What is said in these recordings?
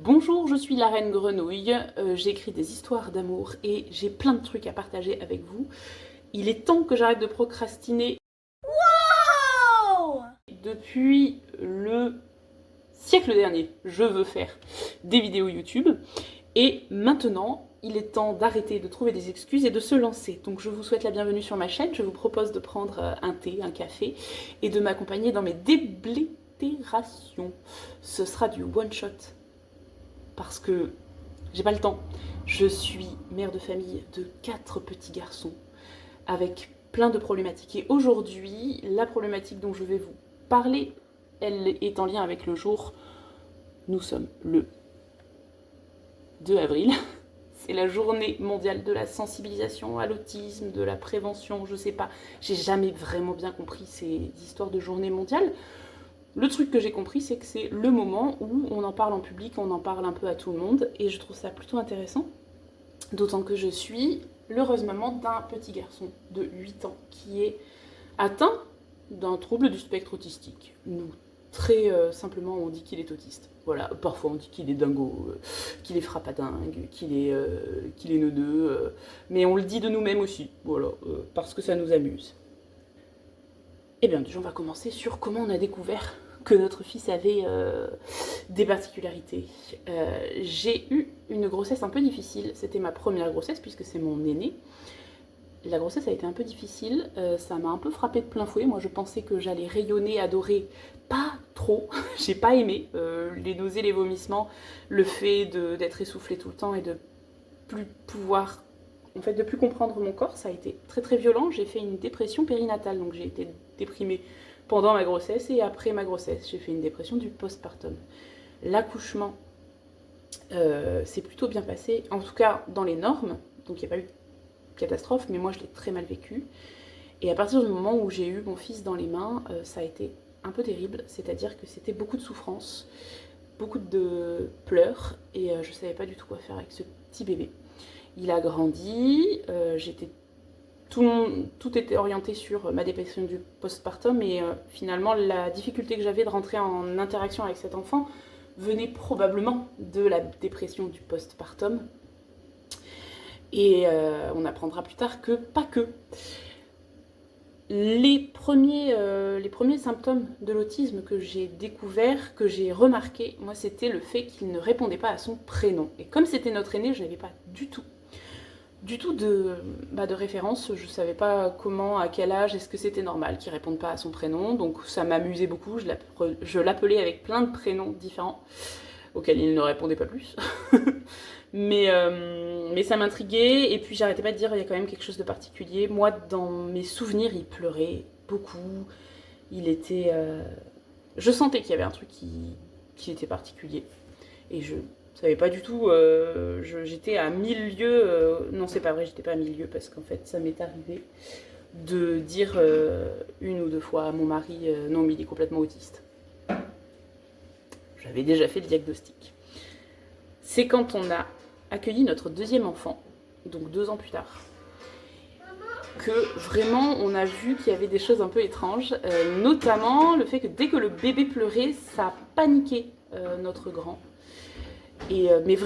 Bonjour, je suis la Reine Grenouille, j'écris des histoires d'amour et j'ai plein de trucs à partager avec vous. Il est temps que j'arrête de procrastiner. Wow! Depuis le siècle dernier, je veux faire des vidéos YouTube et maintenant, il est temps d'arrêter de trouver des excuses et de se lancer. Donc je vous souhaite la bienvenue sur ma chaîne, je vous propose de prendre un thé, un café et de m'accompagner dans mes déblétérations. Ce sera du one shot. Parce que j'ai pas le temps. Je suis mère de famille de 4 petits garçons avec plein de problématiques. Et aujourd'hui, la problématique dont je vais vous parler, elle est en lien avec le jour. Nous sommes le 2 avril. C'est la journée mondiale de la sensibilisation à l'autisme, de la prévention, je sais pas. J'ai jamais vraiment bien compris ces histoires de journée mondiale. Le truc que j'ai compris, c'est que c'est le moment où on en parle en public, on en parle un peu à tout le monde, et je trouve ça plutôt intéressant. D'autant que je suis l'heureuse maman d'un petit garçon de 8 ans qui est atteint d'un trouble du spectre autistique. Nous, très simplement, on dit qu'il est autiste. Voilà, parfois on dit qu'il est dingo, qu'il est frappadingue, qu'il est neuneux, mais on le dit de nous-mêmes aussi, voilà, parce que ça nous amuse. Eh bien, déjà, on va commencer sur comment on a découvert que notre fils avait des particularités. J'ai eu une grossesse un peu difficile. C'était ma première grossesse puisque c'est mon aîné. La grossesse a été un peu difficile. Ça m'a un peu frappée de plein fouet. Moi, je pensais que j'allais rayonner, adorer. Pas trop. J'ai pas aimé les nausées, les vomissements, le fait d'être essoufflée tout le temps et de plus pouvoir de plus comprendre mon corps, ça a été très très violent. J'ai fait une dépression périnatale, donc j'ai été déprimée pendant ma grossesse et après ma grossesse. J'ai fait une dépression du postpartum. L'accouchement s'est plutôt bien passé, en tout cas dans les normes, donc il n'y a pas eu de catastrophe, mais moi je l'ai très mal vécu. Et à partir du moment où j'ai eu mon fils dans les mains, ça a été un peu terrible, c'est-à-dire que c'était beaucoup de souffrance, beaucoup de pleurs, et je ne savais pas du tout quoi faire avec ce petit bébé. Il a grandi, tout était orienté sur ma dépression du postpartum et finalement la difficulté que j'avais de rentrer en interaction avec cet enfant venait probablement de la dépression du postpartum. Et on apprendra plus tard que pas que. Les premiers symptômes de l'autisme que j'ai découverts, que j'ai remarqués, moi c'était le fait qu'il ne répondait pas à son prénom. Et comme c'était notre aîné, je n'avais pas du tout de référence. Je savais pas comment, à quel âge, est-ce que c'était normal qu'il réponde pas à son prénom. Donc ça m'amusait beaucoup, je l'appelais avec plein de prénoms différents, auxquels il ne répondait pas plus. mais ça m'intriguait, et puis j'arrêtais pas de dire il y a quand même quelque chose de particulier. Moi, dans mes souvenirs, il pleurait beaucoup. Il était... Je sentais qu'il y avait un truc qui était particulier. Et je savais pas du tout, j'étais à 1000 lieues, non c'est pas vrai, j'étais pas à 1000 lieues parce qu'en fait ça m'est arrivé de dire une ou deux fois à mon mari non mais il est complètement autiste. J'avais déjà fait le diagnostic. C'est quand on a accueilli notre deuxième enfant, donc 2 ans plus tard, que vraiment on a vu qu'il y avait des choses un peu étranges, notamment le fait que dès que le bébé pleurait, ça paniquait notre grand. Mais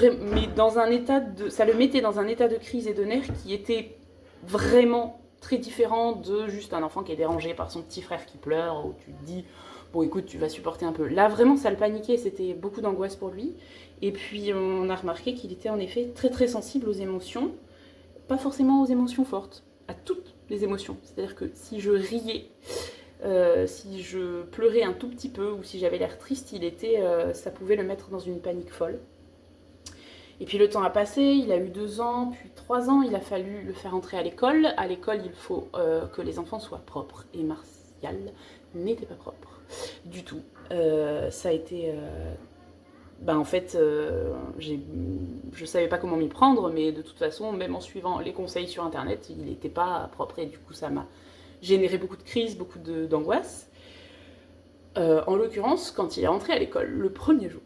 dans un état ça le mettait dans un état de crise et de nerfs qui était vraiment très différent de juste un enfant qui est dérangé par son petit frère qui pleure, où tu te dis bon écoute tu vas supporter un peu. Là vraiment ça le paniquait, c'était beaucoup d'angoisse pour lui. Et puis on a remarqué qu'il était en effet très très sensible aux émotions, pas forcément aux émotions fortes, à toutes les émotions. C'est-à-dire que si je riais, si je pleurais un tout petit peu ou si j'avais l'air triste, ça pouvait le mettre dans une panique folle. Et puis le temps a passé, il a eu 2 ans, puis 3 ans, il a fallu le faire entrer à l'école. À l'école, il faut que les enfants soient propres. Et Martial n'était pas propre du tout. Ça a été... en fait, je savais pas comment m'y prendre, mais de toute façon, même en suivant les conseils sur Internet, il n'était pas propre. Et du coup, ça m'a généré beaucoup de crises, beaucoup d'angoisse. En l'occurrence, quand il est rentré à l'école, le premier jour,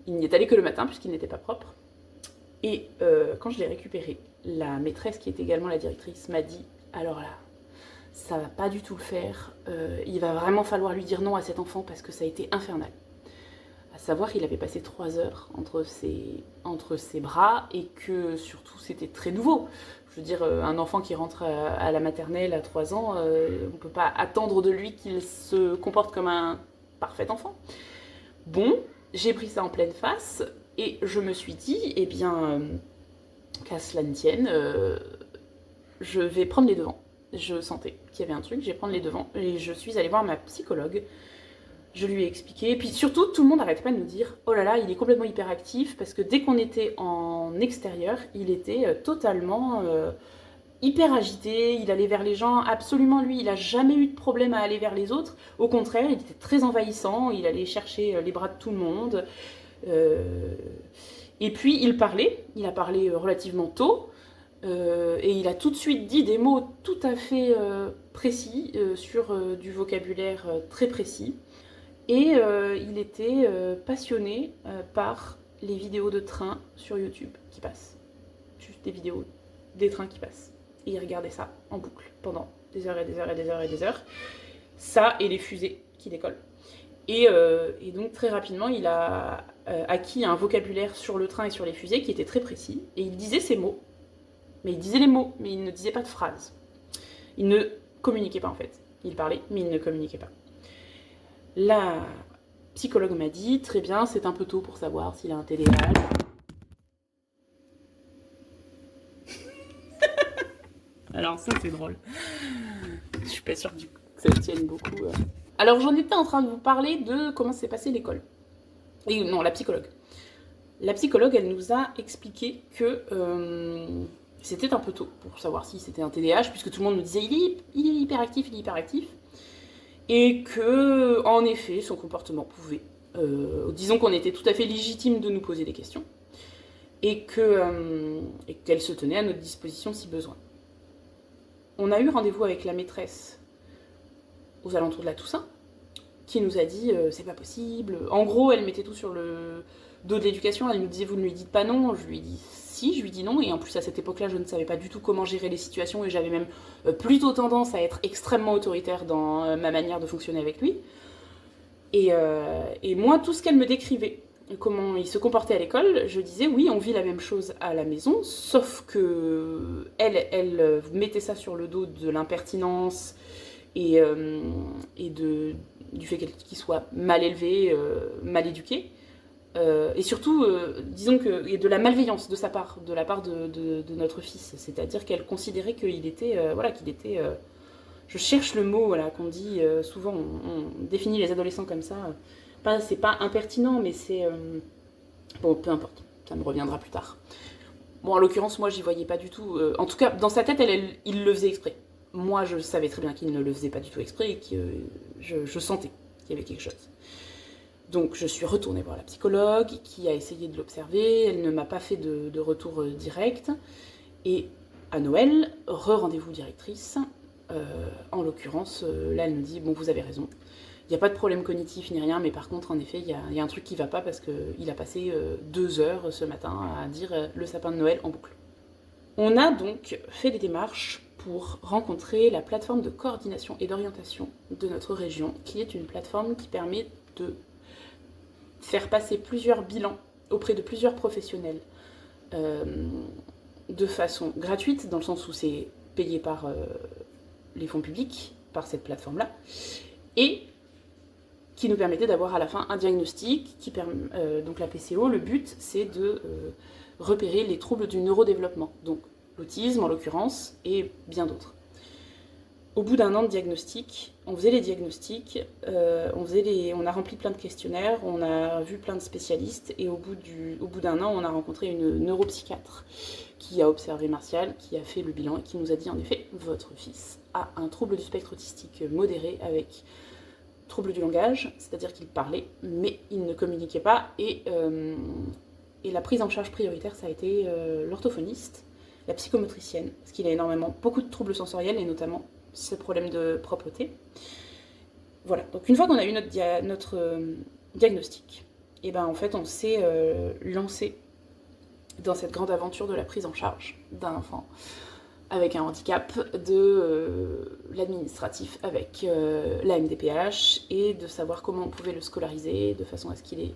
il n'y est allé que le matin, puisqu'il n'était pas propre. Et quand je l'ai récupéré, la maîtresse, qui est également la directrice, m'a dit « Alors là, ça va pas du tout le faire, il va vraiment falloir lui dire non à cet enfant parce que ça a été infernal. » À savoir qu'il avait passé 3 heures entre ses bras et que surtout c'était très nouveau. Je veux dire, un enfant qui rentre à la maternelle à 3 ans, on ne peut pas attendre de lui qu'il se comporte comme un parfait enfant. Bon, j'ai pris ça en pleine face et je me suis dit, eh bien, qu'à cela ne tienne, je vais prendre les devants. Je sentais qu'il y avait un truc, je vais prendre les devants et je suis allée voir ma psychologue. Je lui ai expliqué, et puis surtout, tout le monde n'arrêtait pas de nous dire « Oh là là, il est complètement hyperactif » parce que dès qu'on était en extérieur, il était totalement hyper agité, il allait vers les gens, absolument lui, il n'a jamais eu de problème à aller vers les autres. Au contraire, il était très envahissant, il allait chercher les bras de tout le monde. Et puis, il a parlé relativement tôt, et il a tout de suite dit des mots tout à fait précis, sur du vocabulaire très précis. Et il était passionné par les vidéos de trains sur YouTube qui passent. Juste des vidéos des trains qui passent. Et il regardait ça en boucle pendant des heures et des heures et des heures et des heures. Ça et les fusées qui décollent. Et donc très rapidement, il a acquis un vocabulaire sur le train et sur les fusées qui était très précis. Et il disait ces mots. Mais il disait les mots, mais il ne disait pas de phrases. Il ne communiquait pas en fait. Il parlait, mais il ne communiquait pas. La psychologue m'a dit, très bien, c'est un peu tôt pour savoir s'il a un TDAH. Alors ça c'est drôle. Je suis pas sûre que ça tienne beaucoup. Alors j'en étais en train de vous parler de comment s'est passée l'école. Et non, la psychologue. La psychologue, elle nous a expliqué que c'était un peu tôt pour savoir si c'était un TDAH, puisque tout le monde nous disait il est hyperactif, il est hyperactif. Et que, en effet, son comportement pouvait, disons qu'on était tout à fait légitime de nous poser des questions, et qu'elle se tenait à notre disposition si besoin. On a eu rendez-vous avec la maîtresse aux alentours de la Toussaint, qui nous a dit c'est pas possible. En gros, elle mettait tout sur le dos de l'éducation, elle nous disait vous ne lui dites pas non, je lui ai dit si, je lui dis non, et en plus à cette époque-là, je ne savais pas du tout comment gérer les situations, et j'avais même plutôt tendance à être extrêmement autoritaire dans ma manière de fonctionner avec lui. Et moi, tout ce qu'elle me décrivait, comment il se comportait à l'école, je disais oui, on vit la même chose à la maison, sauf que elle mettait ça sur le dos de l'impertinence et du fait qu'il soit mal élevé, mal éduqué. Et surtout, disons que et de la malveillance de sa part, de la part de notre fils, c'est-à-dire qu'elle considérait qu'il était, je cherche le mot, voilà, qu'on dit souvent, on définit les adolescents comme ça, c'est pas impertinent, mais c'est, bon, peu importe, ça me reviendra plus tard. Bon, en l'occurrence, moi, j'y voyais pas du tout, en tout cas, dans sa tête, il le faisait exprès. Moi, je savais très bien qu'il ne le faisait pas du tout exprès, et que je sentais qu'il y avait quelque chose. Donc je suis retournée voir la psychologue qui a essayé de l'observer, elle ne m'a pas fait de retour direct. Et à Noël, rendez-vous directrice, en l'occurrence, là elle me dit « bon vous avez raison, il n'y a pas de problème cognitif ni rien, mais par contre en effet il y a un truc qui ne va pas parce qu'il a passé 2 heures ce matin à dire le sapin de Noël en boucle ». On a donc fait des démarches pour rencontrer la plateforme de coordination et d'orientation de notre région, qui est une plateforme qui permet de faire passer plusieurs bilans auprès de plusieurs professionnels de façon gratuite, dans le sens où c'est payé par les fonds publics, par cette plateforme-là, et qui nous permettait d'avoir à la fin un diagnostic, donc la PCO, le but c'est de repérer les troubles du neurodéveloppement, donc l'autisme en l'occurrence, et bien d'autres. Au bout d'1 an de diagnostic, on faisait les diagnostics, on a rempli plein de questionnaires, on a vu plein de spécialistes, et au bout d'1 an, on a rencontré une neuropsychiatre qui a observé Martial, qui a fait le bilan et qui nous a dit en effet, votre fils a un trouble du spectre autistique modéré avec trouble du langage, c'est-à-dire qu'il parlait, mais il ne communiquait pas, et la prise en charge prioritaire, ça a été l'orthophoniste, la psychomotricienne, parce qu'il a beaucoup de troubles sensoriels, et notamment ce problème de propreté. Voilà, donc une fois qu'on a eu notre diagnostic, et ben en fait on s'est lancé dans cette grande aventure de la prise en charge d'un enfant avec un handicap, de l'administratif avec la MDPH, et de savoir comment on pouvait le scolariser de façon à ce qu'il ait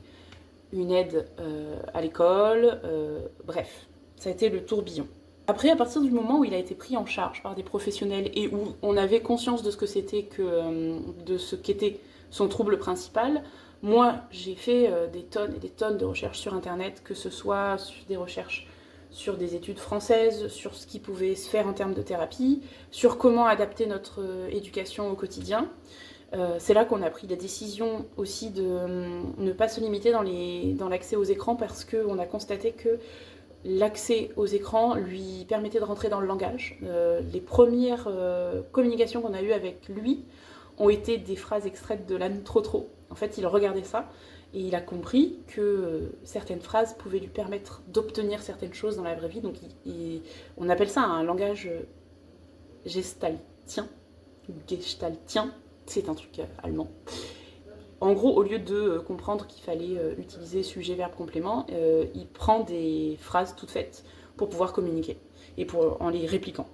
une aide à l'école, bref, ça a été le tourbillon. Après, à partir du moment où il a été pris en charge par des professionnels et où on avait conscience de ce que c'était de ce qu'était son trouble principal, moi, j'ai fait des tonnes et des tonnes de recherches sur Internet, que ce soit des recherches sur des études françaises, sur ce qui pouvait se faire en termes de thérapie, sur comment adapter notre éducation au quotidien. C'est là qu'on a pris la décision aussi de ne pas se limiter dans l'accès aux écrans, parce qu'on a constaté que l'accès aux écrans lui permettait de rentrer dans le langage. Les premières communications qu'on a eues avec lui ont été des phrases extraites de l'âne trop. En fait, il regardait ça et il a compris que certaines phrases pouvaient lui permettre d'obtenir certaines choses dans la vraie vie. Donc on appelle ça un langage gestaltien. Gestaltien, c'est un truc allemand. En gros, au lieu de comprendre qu'il fallait utiliser sujet, verbe, complément, il prend des phrases toutes faites pour pouvoir communiquer et en les répliquant.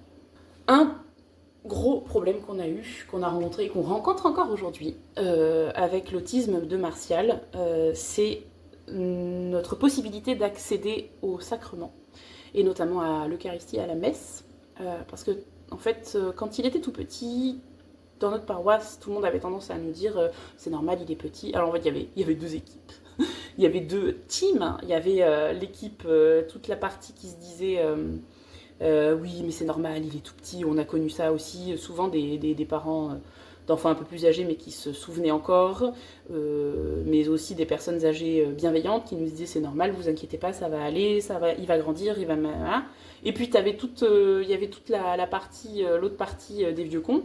Un gros problème qu'on a eu, qu'on a rencontré et qu'on rencontre encore aujourd'hui avec l'autisme de Martial, c'est notre possibilité d'accéder au sacrement, et notamment à l'Eucharistie, à la messe, parce que en fait, quand il était tout petit, dans notre paroisse, tout le monde avait tendance à nous dire c'est normal, il est petit. Alors en fait, il y avait deux équipes. Il y avait deux teams. Il y avait l'équipe, toute la partie qui se disait oui, mais c'est normal, il est tout petit. On a connu ça aussi, souvent des parents d'enfants un peu plus âgés, mais qui se souvenaient encore, mais aussi des personnes âgées bienveillantes qui nous disaient c'est normal, vous inquiétez pas, ça va aller, il va grandir, il va... Voilà. Et puis il y avait toute la partie, l'autre partie des vieux cons,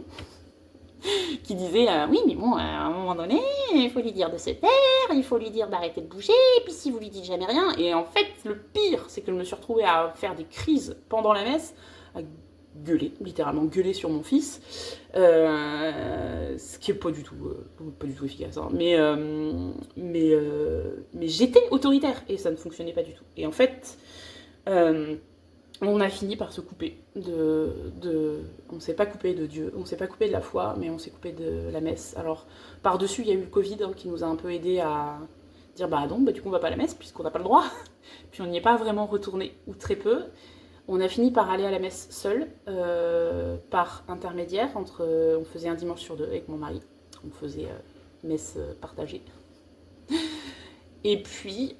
qui disait oui mais bon à un moment donné il faut lui dire de se taire, il faut lui dire d'arrêter de bouger, et puis si vous lui dites jamais rien. Et en fait le pire c'est que je me suis retrouvée à faire des crises pendant la messe, à gueuler, littéralement gueuler sur mon fils, ce qui est pas du tout efficace, hein. Mais j'étais autoritaire et ça ne fonctionnait pas du tout. Et en fait on a fini par se couper on ne s'est pas coupé de Dieu, on ne s'est pas coupé de la foi, mais on s'est coupé de la messe. Alors, par-dessus, il y a eu le Covid qui nous a un peu aidé à dire bah non, du coup on va pas à la messe puisqu'on n'a pas le droit. Puis on n'y est pas vraiment retourné, ou très peu. On a fini par aller à la messe seul, par intermédiaire, on faisait un dimanche sur deux avec mon mari, on faisait messe partagée. Et puis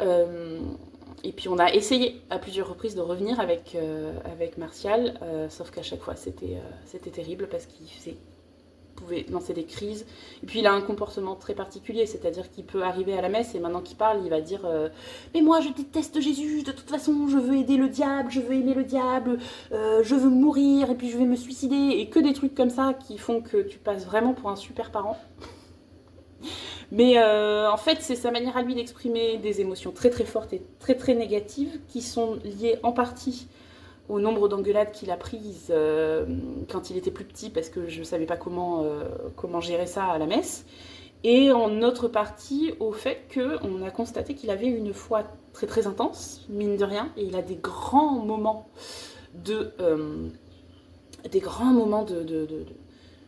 on a essayé à plusieurs reprises de revenir avec Martial, sauf qu'à chaque fois c'était terrible parce qu'il pouvait lancer des crises. Et puis il a un comportement très particulier, c'est-à-dire qu'il peut arriver à la messe et maintenant qu'il parle, il va dire mais moi je déteste Jésus, de toute façon je veux aider le diable, je veux aimer le diable, je veux mourir et puis je vais me suicider, et que des trucs comme ça qui font que tu passes vraiment pour un super parent. Mais en fait, c'est sa manière à lui d'exprimer des émotions très très fortes et très très négatives, qui sont liées en partie au nombre d'engueulades qu'il a prises quand il était plus petit, parce que je ne savais pas comment gérer ça à la messe, et en autre partie au fait qu'on a constaté qu'il avait une foi très très intense, mine de rien, et il a des grands moments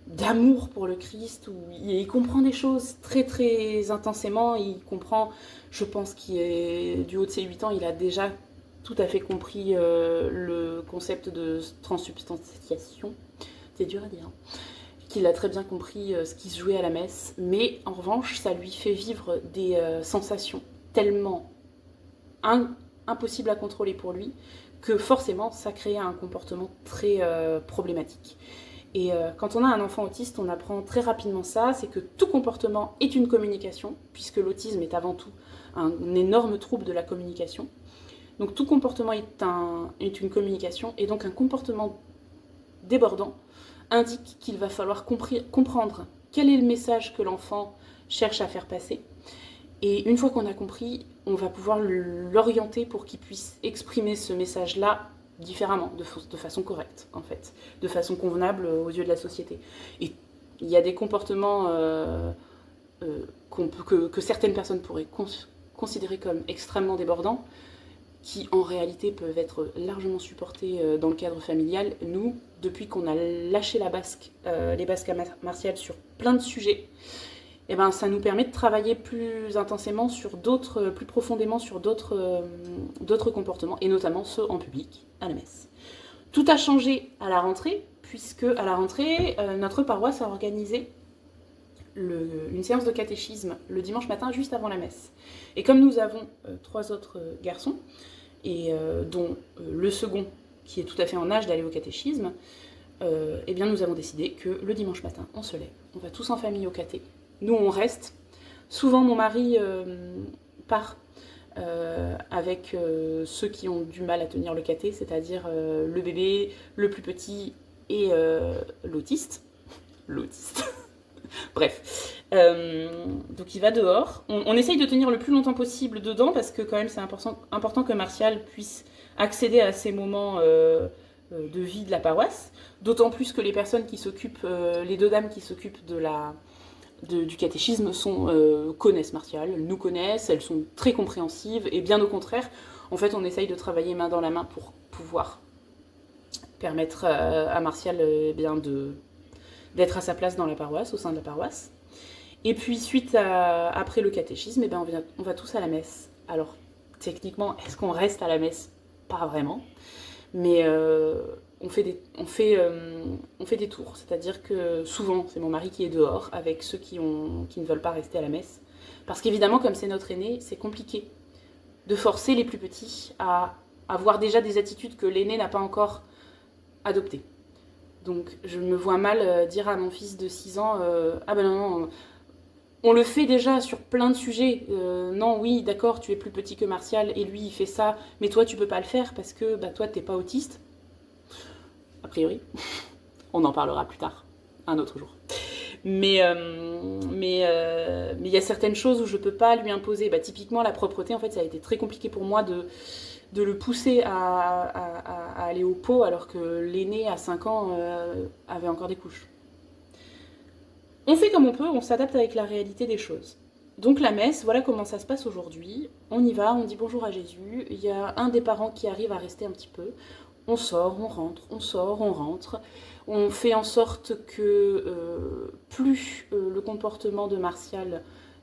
d'amour pour le Christ, où il comprend des choses très très intensément. Il comprend, je pense qu'il est du haut de ses 8 ans, il a déjà tout à fait compris le concept de transsubstantiation, c'est dur à dire, hein. Qu'il a très bien compris ce qui se jouait à la messe, mais en revanche ça lui fait vivre des sensations tellement impossibles à contrôler pour lui, que forcément ça crée un comportement très problématique. Et quand on a un enfant autiste, on apprend très rapidement ça, c'est que tout comportement est une communication, puisque l'autisme est avant tout un énorme trouble de la communication. Donc tout comportement est une communication, et donc un comportement débordant indique qu'il va falloir comprendre quel est le message que l'enfant cherche à faire passer. Et une fois qu'on a compris, on va pouvoir l'orienter pour qu'il puisse exprimer ce message-là différemment, de façon correcte, en fait, de façon convenable aux yeux de la société. Et il y a des comportements que certaines personnes pourraient considérer comme extrêmement débordants, qui en réalité peuvent être largement supportés dans le cadre familial. Nous, depuis qu'on a lâché les basques à Martial sur plein de sujets, et ben ça nous permet de travailler plus intensément plus profondément sur d'autres comportements, et notamment ceux en public, à la messe. Tout a changé à la rentrée, puisque à la rentrée, notre paroisse a organisé une séance de catéchisme le dimanche matin juste avant la messe. Et comme nous avons 3 autres garçons, et dont le second qui est tout à fait en âge d'aller au catéchisme, eh bien nous avons décidé que le dimanche matin, on se lève, on va tous en famille au caté. Nous, on reste. Souvent, mon mari part avec ceux qui ont du mal à tenir le caté, c'est-à-dire le bébé, le plus petit et l'autiste. L'autiste. Bref. Donc il va dehors. On essaye de tenir le plus longtemps possible dedans parce que quand même c'est important que Martial puisse accéder à ces moments de vie de la paroisse. D'autant plus que les personnes qui s'occupent, les 2 dames qui s'occupent du catéchisme connaissent Martial, nous connaissent, elles sont très compréhensives et bien au contraire, en fait on essaye de travailler main dans la main pour pouvoir permettre à Martial d'être à sa place dans la paroisse, au sein de la paroisse. Et puis après le catéchisme, on va tous à la messe. Alors techniquement, est-ce qu'on reste à la messe? Pas vraiment, mais on fait des tours, c'est-à-dire que souvent c'est mon mari qui est dehors avec ceux qui ne veulent pas rester à la messe, parce qu'évidemment comme c'est notre aîné, c'est compliqué de forcer les plus petits à avoir déjà des attitudes que l'aîné n'a pas encore adoptées. Donc je me vois mal dire à mon fils de 6 ans ah ben non, on le fait déjà sur plein de sujets. Non, oui, d'accord, tu es plus petit que Martial et lui il fait ça, mais toi tu peux pas le faire parce que toi t'es pas autiste. A priori, on en parlera plus tard, un autre jour. Mais il y a certaines choses où je peux pas lui imposer. Typiquement la propreté, en fait, ça a été très compliqué pour moi de le pousser à aller au pot alors que l'aîné à 5 ans avait encore des couches. On fait comme on peut, on s'adapte avec la réalité des choses. Donc la messe, voilà comment ça se passe aujourd'hui. On y va, on dit bonjour à Jésus. Il y a un des parents qui arrive à rester un petit peu. On sort, on rentre, on sort, on rentre. On fait en sorte que plus le comportement de Martial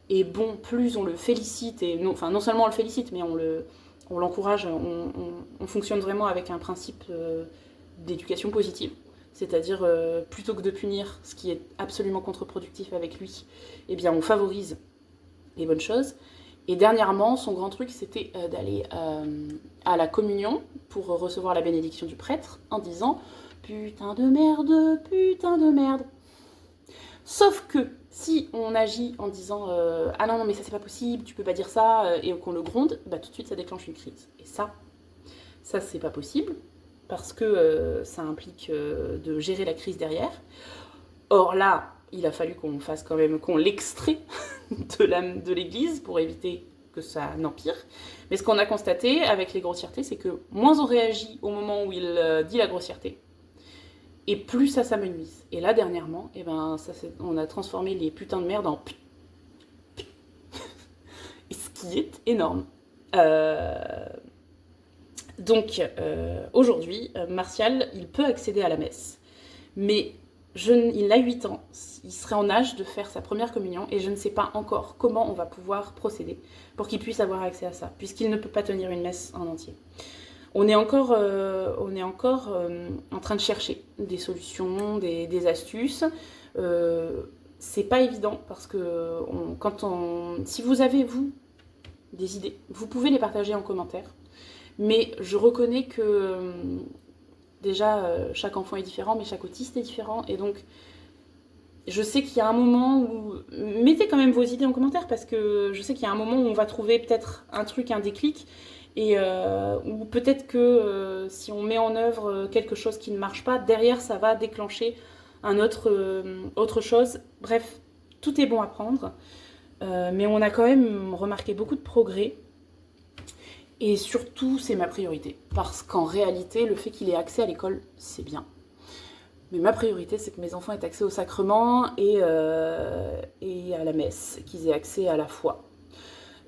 est bon, plus on le félicite. Et non seulement on le félicite, mais on l'encourage. On fonctionne vraiment avec un principe d'éducation positive. C'est-à-dire, plutôt que de punir, ce qui est absolument contre-productif avec lui, eh bien on favorise les bonnes choses. Et dernièrement, son grand truc, c'était d'aller à la communion pour recevoir la bénédiction du prêtre en disant « Putain de merde, putain de merde ». Sauf que si on agit en disant « Ah non, mais ça c'est pas possible, tu peux pas dire ça », et qu'on le gronde, tout de suite ça déclenche une crise. Et ça c'est pas possible, parce que ça implique de gérer la crise derrière. Or là, il a fallu qu'on l'extrait de l'église pour éviter que ça n'empire. Mais ce qu'on a constaté avec les grossièretés, c'est que moins on réagit au moment où il dit la grossièreté, et plus ça s'amenuise. Et là, dernièrement, on a transformé les putains de merde en ce qui est énorme. Donc, aujourd'hui, Martial, il peut accéder à la messe, mais il a 8 ans, il serait en âge de faire sa première communion, et je ne sais pas encore comment on va pouvoir procéder pour qu'il puisse avoir accès à ça, puisqu'il ne peut pas tenir une messe en entier. On est encore en train de chercher des solutions, des astuces. C'est pas évident, parce que si vous avez, vous, des idées, vous pouvez les partager en commentaire. Mais je reconnais que déjà chaque enfant est différent, mais chaque autiste est différent, et donc je sais qu'il y a un moment où... Mettez quand même vos idées en commentaire, parce que je sais qu'il y a un moment où on va trouver peut-être un déclic, et ou peut-être que si on met en œuvre quelque chose qui ne marche pas, derrière ça va déclencher autre chose. Bref, tout est bon à prendre, mais on a quand même remarqué beaucoup de progrès. Et surtout, c'est ma priorité. Parce qu'en réalité, le fait qu'il ait accès à l'école, c'est bien. Mais ma priorité, c'est que mes enfants aient accès au sacrement et à la messe, qu'ils aient accès à la foi.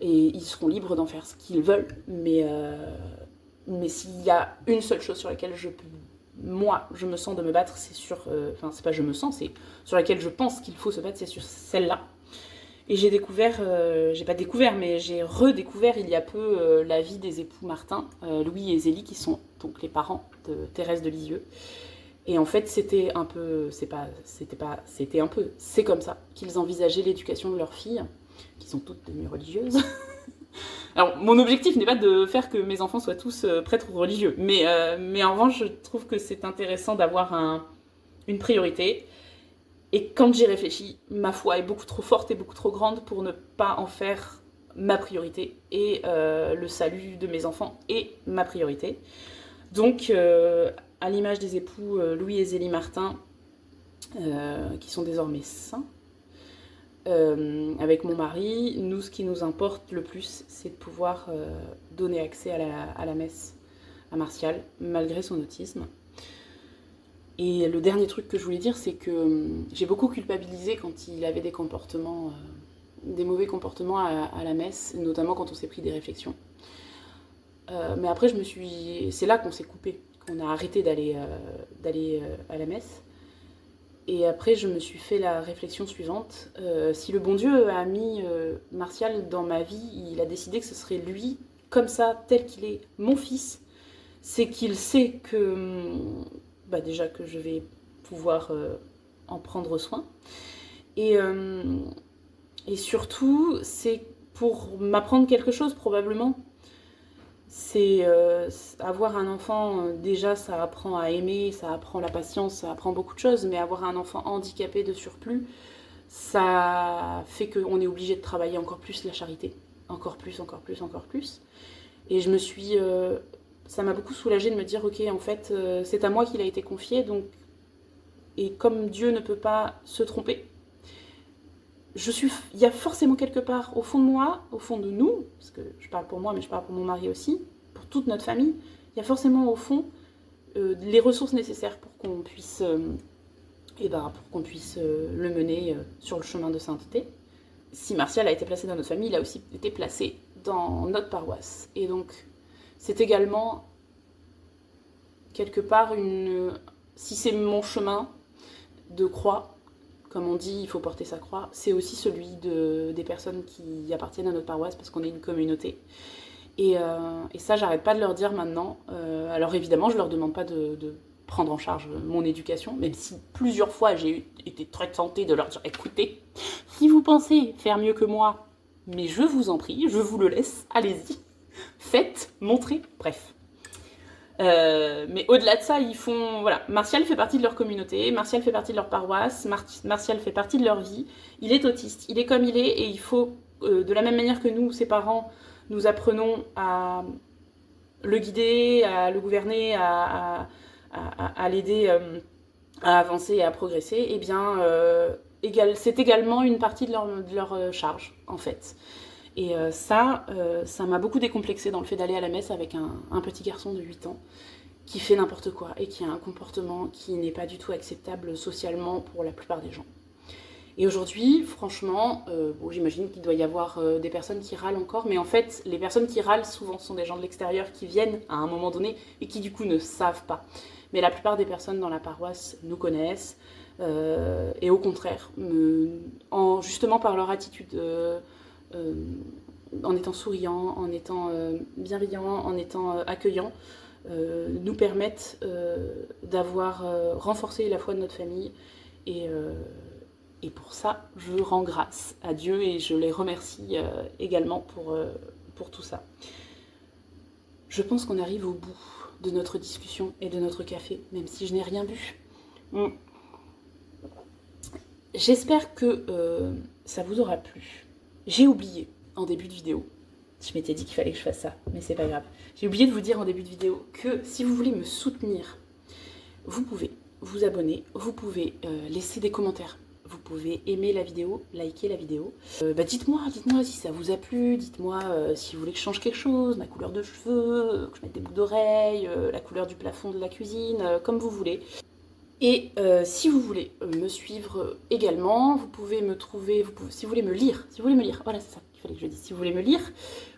Et ils seront libres d'en faire ce qu'ils veulent. Mais s'il y a une seule chose sur laquelle je me sens de me battre, c'est sur... c'est pas je me sens, c'est sur laquelle je pense qu'il faut se battre, c'est sur celle-là. Et j'ai découvert, j'ai pas découvert, mais j'ai redécouvert il y a peu la vie des époux Martin, Louis et Zélie, qui sont donc les parents de Thérèse de Lisieux. Et en fait, c'était un peu, c'était un peu, c'est comme ça qu'ils envisageaient l'éducation de leurs filles, qui sont toutes devenues religieuses. Alors, mon objectif n'est pas de faire que mes enfants soient tous prêtres ou religieux, mais en revanche, je trouve que c'est intéressant d'avoir une priorité. Et quand j'y réfléchis, ma foi est beaucoup trop forte et beaucoup trop grande pour ne pas en faire ma priorité. Et le salut de mes enfants est ma priorité. Donc, à l'image des époux Louis et Zélie Martin, qui sont désormais saints, avec mon mari, nous, ce qui nous importe le plus, c'est de pouvoir donner accès à la messe à Martial, malgré son autisme. Et le dernier truc que je voulais dire, c'est que j'ai beaucoup culpabilisé quand il avait des comportements, des mauvais comportements à la messe, notamment quand on s'est pris des réflexions. Mais après, c'est là qu'on s'est coupé, qu'on a arrêté d'aller à la messe. Et après, je me suis fait la réflexion suivante. Si le bon Dieu a mis Martial dans ma vie, il a décidé que ce serait lui, comme ça, tel qu'il est, mon fils, c'est qu'il sait que, déjà que je vais pouvoir en prendre soin. Et surtout, c'est pour m'apprendre quelque chose, probablement. C'est avoir un enfant, déjà ça apprend à aimer, ça apprend la patience, ça apprend beaucoup de choses, mais avoir un enfant handicapé de surplus, ça fait qu'on est obligé de travailler encore plus la charité. Encore plus, encore plus, encore plus. Et je me suis... ça m'a beaucoup soulagée de me dire, ok, en fait, c'est à moi qu'il a été confié, donc... Et comme Dieu ne peut pas se tromper, il y a forcément quelque part, au fond de moi, au fond de nous, parce que je parle pour moi, mais je parle pour mon mari aussi, pour toute notre famille, il y a forcément au fond les ressources nécessaires pour qu'on puisse, le mener sur le chemin de sainteté. Si Martial a été placé dans notre famille, il a aussi été placé dans notre paroisse. Et donc, c'est également, quelque part, si c'est mon chemin de croix, comme on dit, il faut porter sa croix, c'est aussi celui des personnes qui appartiennent à notre paroisse, parce qu'on est une communauté. Et ça, j'arrête pas de leur dire maintenant. Alors évidemment, je leur demande pas de prendre en charge mon éducation, même si plusieurs fois j'ai été très tentée de leur dire, écoutez, si vous pensez faire mieux que moi, mais je vous en prie, je vous le laisse, allez-y, faites, montrez, bref. Mais au-delà de ça, ils font... Voilà, Martial fait partie de leur communauté, Martial fait partie de leur paroisse, Martial fait partie de leur vie. Il est autiste, il est comme il est, et il faut, de la même manière que nous, ses parents, nous apprenons à le guider, à le gouverner, à l'aider à avancer et à progresser, eh bien, c'est également une partie de leur charge, en fait. Et ça m'a beaucoup décomplexée dans le fait d'aller à la messe avec un petit garçon de 8 ans qui fait n'importe quoi et qui a un comportement qui n'est pas du tout acceptable socialement pour la plupart des gens. Et aujourd'hui, franchement, j'imagine qu'il doit y avoir des personnes qui râlent encore, mais en fait, les personnes qui râlent souvent sont des gens de l'extérieur qui viennent à un moment donné et qui du coup ne savent pas. Mais la plupart des personnes dans la paroisse nous connaissent et au contraire, justement par leur attitude, en étant souriant, en étant bienveillant, en étant accueillant, nous permettent d'avoir renforcé la foi de notre famille et pour ça, je rends grâce à Dieu et je les remercie également pour tout ça. Je pense qu'on arrive au bout de notre discussion et de notre café, même si je n'ai rien bu. J'espère que ça vous aura plu. J'ai oublié en début de vidéo, je m'étais dit qu'il fallait que je fasse ça, mais c'est pas grave. J'ai oublié de vous dire en début de vidéo que si vous voulez me soutenir, vous pouvez vous abonner, vous pouvez laisser des commentaires. Vous pouvez aimer la vidéo, liker la vidéo. Dites-moi si ça vous a plu, dites-moi si vous voulez que je change quelque chose, ma couleur de cheveux, que je mette des boucles d'oreilles, la couleur du plafond de la cuisine, comme vous voulez. Et si vous voulez me suivre également, vous pouvez me trouver, si vous voulez me lire, voilà c'est ça qu'il fallait que je dise, si vous voulez me lire,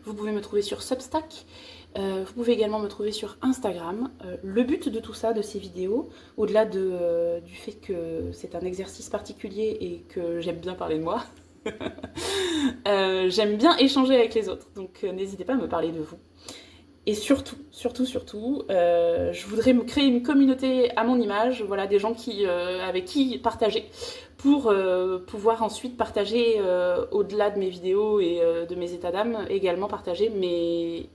vous pouvez me trouver sur Substack. Vous pouvez également me trouver sur Instagram. Le but de tout ça, de ces vidéos, au-delà du fait que c'est un exercice particulier et que j'aime bien parler de moi, J'aime bien échanger avec les autres, donc n'hésitez pas à me parler de vous. Et surtout, je voudrais me créer une communauté à mon image, voilà, des gens avec qui partager, pour pouvoir ensuite partager, au-delà de mes vidéos et de mes états d'âme, également partager mes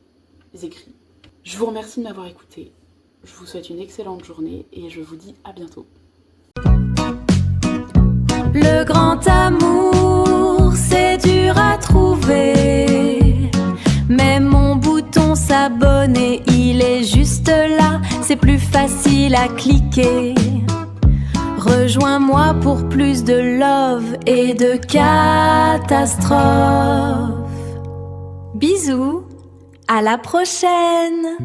écrits. Je vous remercie de m'avoir écouté, je vous souhaite une excellente journée et je vous dis à bientôt. Le grand amour, c'est dur à trouver. Mais mon bouton s'abonner, il est juste là. C'est plus facile à cliquer. Rejoins-moi pour plus de love et de catastrophes. Bisous, à la prochaine!